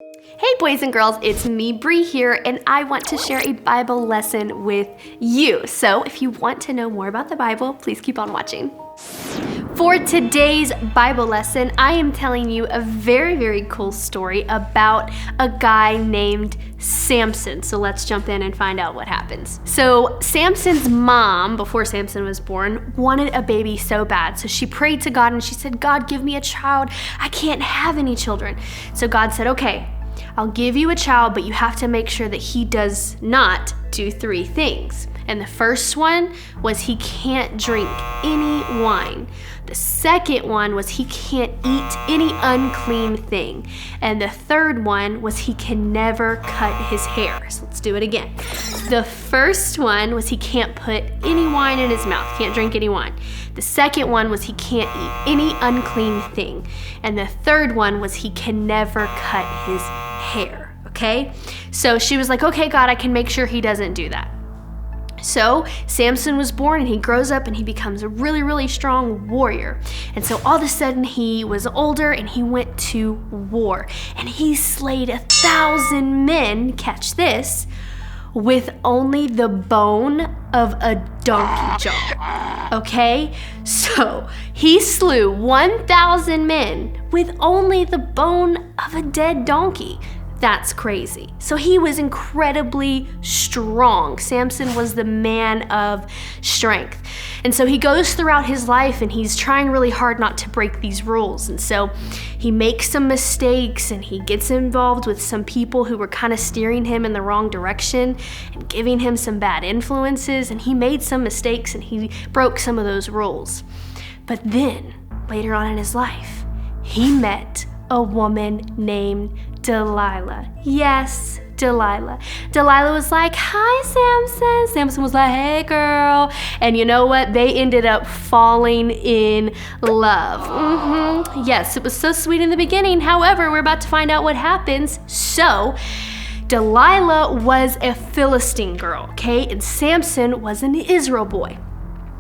Hey boys and girls, it's me Bree here, and I want to share a Bible lesson with you. So if you want to know more about the Bible, please keep on watching. For today's Bible lesson, I am telling you a very, very cool story about a guy named Samson. So let's jump in and find out what happens. So Samson's mom, before Samson was born, wanted a baby so bad. So she prayed to God and she said, God, give me a child. I can't have any children. So God said, okay, I'll give you a child, but you have to make sure that he does not do three things. And the first one was he can't drink any wine. The second one was he can't eat any unclean thing. And the third one was he can never cut his hair. So let's do it again. The first one was he can't put any wine in his mouth, can't drink any wine. The second one was he can't eat any unclean thing. And the third one was he can never cut his hair, okay? So she was like, okay, God, I can make sure he doesn't do that. So Samson was born and he grows up and he becomes a really, really strong warrior. And so all of a sudden he was older and he went to war. And he slayed 1,000 men, catch this, with only the bone of a donkey jaw, okay? So he slew 1,000 men with only the bone of a dead donkey. That's crazy. So he was incredibly strong. Samson was the man of strength. And so he goes throughout his life and he's trying really hard not to break these rules. And so he makes some mistakes and he gets involved with some people who were kind of steering him in the wrong direction and giving him some bad influences. And he made some mistakes and he broke some of those rules. But then later on in his life, he met a woman named Delilah. Yes, Delilah. Delilah was like, hi, Samson. Samson was like, hey, girl. And you know what? They ended up falling in love. Yes, it was so sweet in the beginning. However, we're about to find out what happens. So, Delilah was a Philistine girl, okay? And Samson was an Israel boy.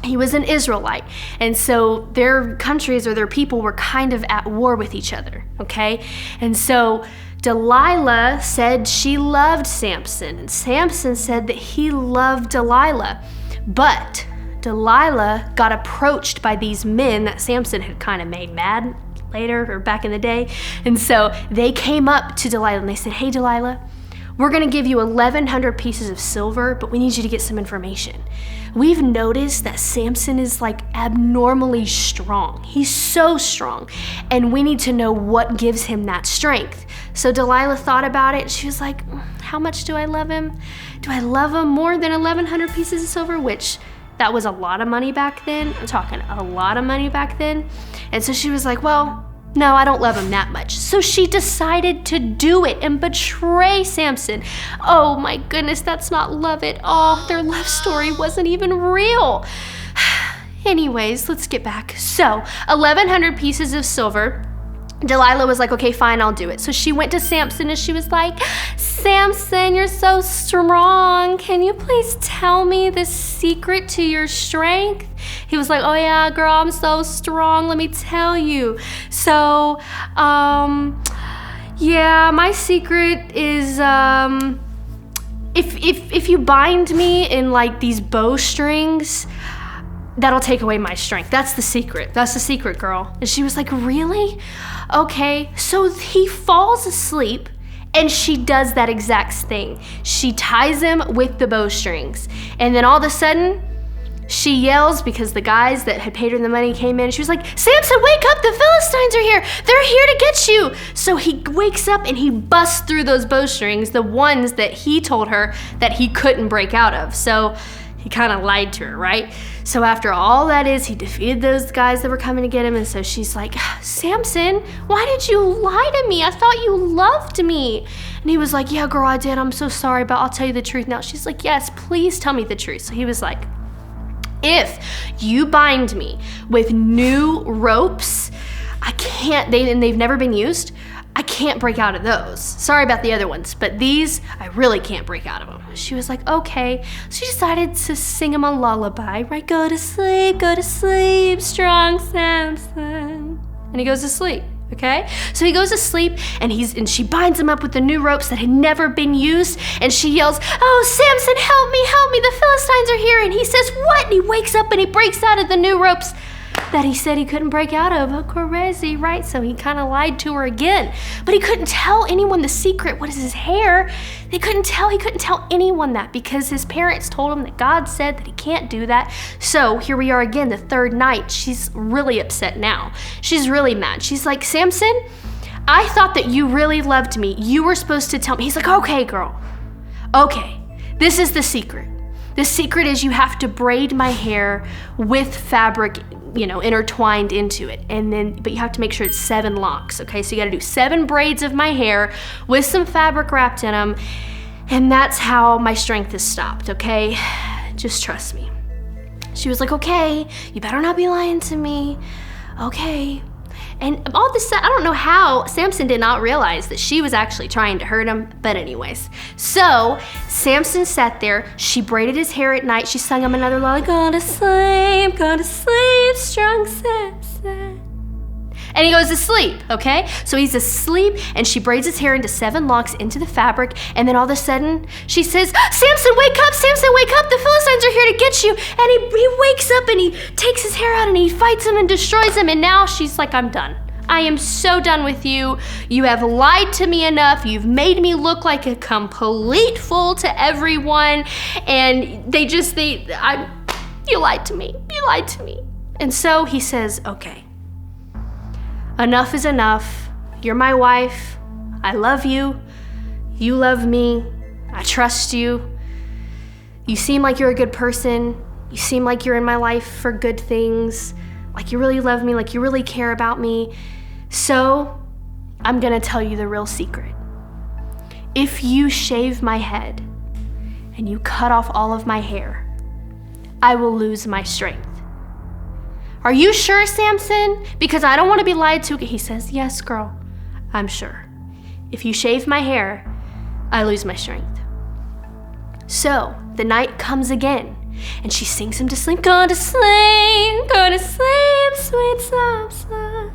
He was an Israelite, and so their countries or their people were kind of at war with each other, okay? And so Delilah said she loved Samson, and Samson said that he loved Delilah. But Delilah got approached by these men that Samson had kind of made mad later or back in the day. And so they came up to Delilah and they said, hey, Delilah, we're gonna give you 1,100 pieces of silver, but we need you to get some information. We've noticed that Samson is like abnormally strong. He's so strong, and we need to know what gives him that strength. So Delilah thought about it. She was like, how much do I love him? Do I love him more than 1,100 pieces of silver? Which, that was a lot of money back then. I'm talking a lot of money back then. And so she was like, well, no, I don't love him that much. So she decided to do it and betray Samson. Oh my goodness, that's not love at all. Their love story wasn't even real. Anyways, let's get back. So 1,100 pieces of silver. Delilah was like, okay, fine, I'll do it. So she went to Samson and she was like, Samson, you're so strong. Can you please tell me the secret to your strength? He was like, oh yeah, girl, I'm so strong. Let me tell you. So, yeah, my secret is, if you bind me in like these bowstrings, that'll take away my strength. That's the secret. That's the secret, girl. And she was like, really? Okay. So he falls asleep and she does that exact thing. She ties him with the bowstrings. And then all of a sudden, she yells because the guys that had paid her the money came in. She was like, Samson, wake up, the Philistines are here. They're here to get you. So he wakes up and he busts through those bowstrings, the ones that he told her that he couldn't break out of. So he kind of lied to her, right? So after all that is, he defeated those guys that were coming to get him. And so she's like, Samson, why did you lie to me? I thought you loved me. And he was like, yeah, girl, I did. I'm so sorry, but I'll tell you the truth now. She's like, yes, please tell me the truth. So he was like, if you bind me with new ropes, I can't, and they've never been used, I can't break out of those. Sorry about the other ones, but these, I really can't break out of them. She was like, okay. She decided to sing him a lullaby, right? Go to sleep, strong Samson. And he goes to sleep, Okay? So he goes to sleep and she binds him up with the new ropes that had never been used, and she yells, "Oh, Samson, help me, the Philistines are here." And he says, "What?" And he wakes up and he breaks out of the new ropes that he said he couldn't break out of. Oh, crazy, right? So he kind of lied to her again. But he couldn't tell anyone the secret. What is his hair? He couldn't tell anyone that because his parents told him that God said that he can't do that. So here we are again, the third night. She's really upset now. She's really mad. She's like, "Samson, I thought that you really loved me. You were supposed to tell me." He's like, "Okay, girl. Okay, this is the secret. The secret is you have to braid my hair with fabric, intertwined into it. But you have to make sure it's 7 locks, okay? So you gotta do 7 braids of my hair with some fabric wrapped in them, and that's how my strength is stopped, okay? Just trust me." She was like, "Okay, you better not be lying to me. Okay." And all this, I don't know how Samson did not realize that she was actually trying to hurt him, but anyways. So Samson sat there, she braided his hair at night, she sung him another lullaby, go to sleep, strong Samson. And he goes to sleep, okay? So he's asleep, and she braids his hair into 7 locks into the fabric, and then all of a sudden, she says, Samson, wake up, the Philistines are here to get you. And he wakes up, and he takes his hair out, and he fights him and destroys him, and now she's like, "I'm done. I am so done with you. You have lied to me enough. You've made me look like a complete fool to everyone, and you lied to me. And so he says, "Okay. Enough is enough. You're my wife. I love you. You love me. I trust you. You seem like you're a good person. You seem like you're in my life for good things. Like you really love me, like you really care about me. So I'm gonna tell you the real secret. If you shave my head and you cut off all of my hair, I will lose my strength. Are you sure, Samson? Because I don't want to be lied to." He says, "Yes, girl, I'm sure. If you shave my hair, I lose my strength." So the night comes again, and she sings him to sleep. Go to sleep, sweet Samson.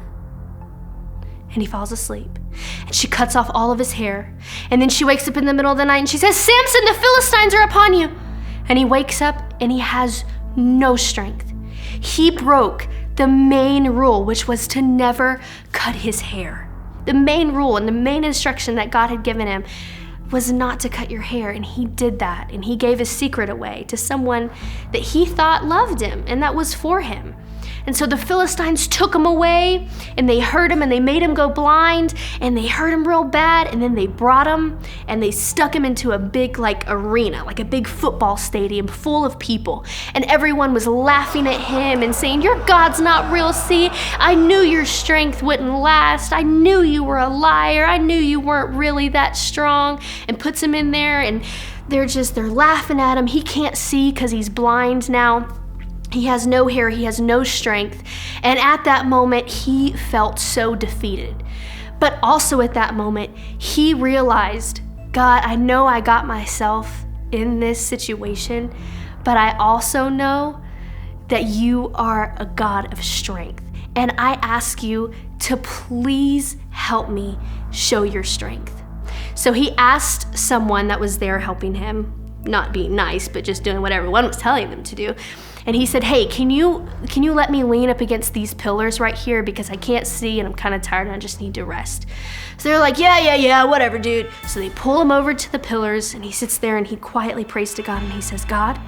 And he falls asleep. And she cuts off all of his hair. And then she wakes up in the middle of the night and she says, "Samson, the Philistines are upon you." And he wakes up and he has no strength. He broke the main rule, which was to never cut his hair. The main rule and the main instruction that God had given him was not to cut your hair, and he did that, and he gave his secret away to someone that he thought loved him, and that was for him. And so the Philistines took him away, and they hurt him, and they made him go blind, and they hurt him real bad, and then they brought him, and they stuck him into a big arena, like a big football stadium full of people, and everyone was laughing at him and saying, "Your God's not real, see? I knew your strength wouldn't last. I knew you were a liar. I knew you weren't really that strong," and puts him in there, and they're laughing at him. He can't see because he's blind now. He has no hair, he has no strength. And at that moment, he felt so defeated. But also at that moment, he realized, God, I know I got myself in this situation, but I also know that you are a God of strength. And I ask you to please help me show your strength. So he asked someone that was there helping him, not being nice, but just doing what everyone was telling them to do. And he said, "Hey, can you let me lean up against these pillars right here because I can't see and I'm kind of tired and I just need to rest." So they're like, yeah, whatever, dude. So they pull him over to the pillars and he sits there and he quietly prays to God and he says, "God,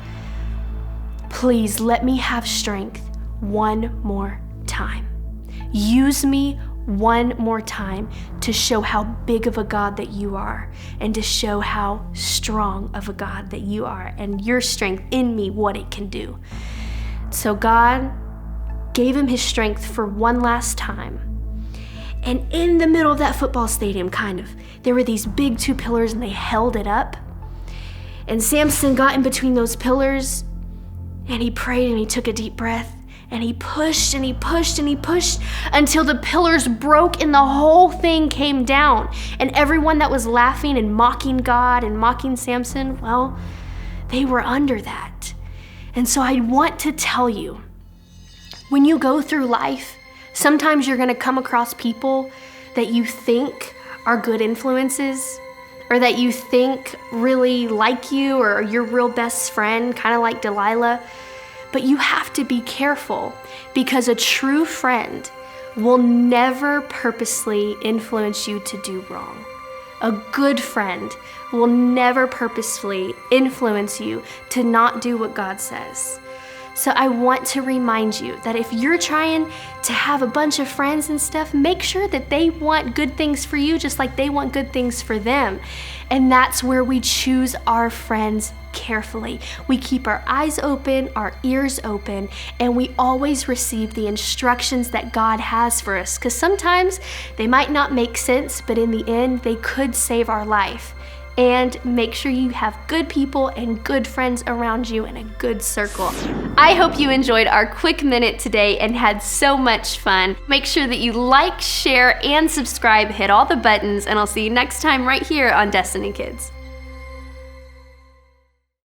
please let me have strength one more time. Use me one more time to show how big of a God that you are and to show how strong of a God that you are and your strength in me, what it can do." So God gave him his strength for one last time. And in the middle of that football stadium, there were these big 2 pillars and they held it up. And Samson got in between those pillars and he prayed and he took a deep breath. And he pushed and he pushed and he pushed until the pillars broke and the whole thing came down. And everyone that was laughing and mocking God and mocking Samson, well, they were under that. And so I want to tell you, when you go through life, Sometimes you're gonna come across people that you think are good influences, or that you think really like you, or are your real best friend, kind of like Delilah. But you have to be careful, because a true friend will never purposely influence you to do wrong. A good friend will never purposefully influence you to not do what God says. So I want to remind you that if you're trying to have a bunch of friends and stuff, make sure that they want good things for you just like they want good things for them. And that's where we choose our friends carefully. We keep our eyes open, our ears open, and we always receive the instructions that God has for us. Because sometimes they might not make sense, but in the end, they could save our life. And make sure you have good people and good friends around you in a good circle. I hope you enjoyed our quick minute today and had so much fun. Make sure that you like, share, and subscribe, hit all the buttons, and I'll see you next time right here on Destiny Kids.